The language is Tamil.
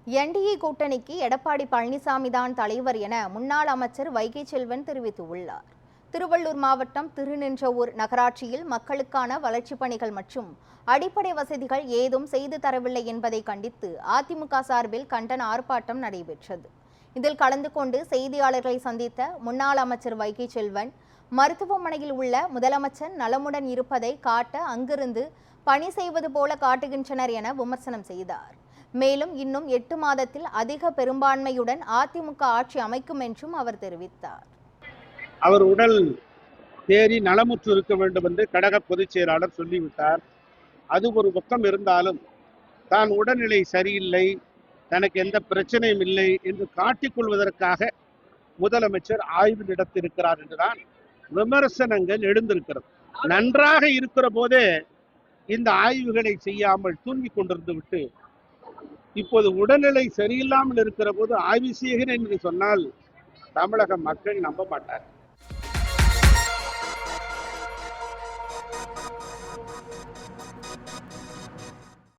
என்டிஏ கூட்டணிக்கு எடப்பாடி பழனிசாமி தான் தலைவர் என முன்னாள் அமைச்சர் வைகை செல்வன் தெரிவித்துள்ளார். திருவள்ளூர் மாவட்டம் திருநின்றவூர் நகராட்சியில் மக்களுக்கான வளர்ச்சிப் பணிகள் மற்றும் அடிப்படை வசதிகள் ஏதும் செய்து தரவில்லை என்பதை கண்டித்து அதிமுக சார்பில் கண்டன ஆர்ப்பாட்டம் நடைபெற்றது. இதில் கலந்து கொண்டு செய்தியாளர்களை சந்தித்த முன்னாள் அமைச்சர் வைகை செல்வன், மருத்துவமனையில் உள்ள முதலமைச்சர் நலமுடன் இருப்பதை காட்ட அங்கிருந்து பணி செய்வது போல காட்டுகின்றனர் என விமர்சனம் செய்தார். மேலும் இன்னும் 8 மாதத்தில் அதிக பெரும்பான்மையுடன் அதிமுக ஆட்சி அமைக்கும் என்றும் அவர் தெரிவித்தார். அவர் உடல் தேறி நலமுற்று இருக்க வேண்டும் என்று கழக பொதுச் செயலாளர் சொல்லிவிட்டார். அது ஒரு பக்கம் இருந்தாலும் தான் உடல்நிலை சரியில்லை, தனக்கு எந்த பிரச்சனையும் இல்லை என்று காட்டிக் கொள்வதற்காக முதலமைச்சர் ஆய்வு நடத்தியிருக்கிறார் என்றுதான் விமர்சனங்கள் எழுந்திருக்கிறது. நன்றாக இருக்கிற போதே இந்த ஆய்வுகளை செய்யாமல் தூங்கிக் கொண்டிருந்து விட்டு இப்போது உடல்நிலை சரியில்லாமல் இருக்கிற போது ஆய்வு செய்கிறேன் என்று சொன்னால் தமிழக மக்கள் நம்ப மாட்டார்.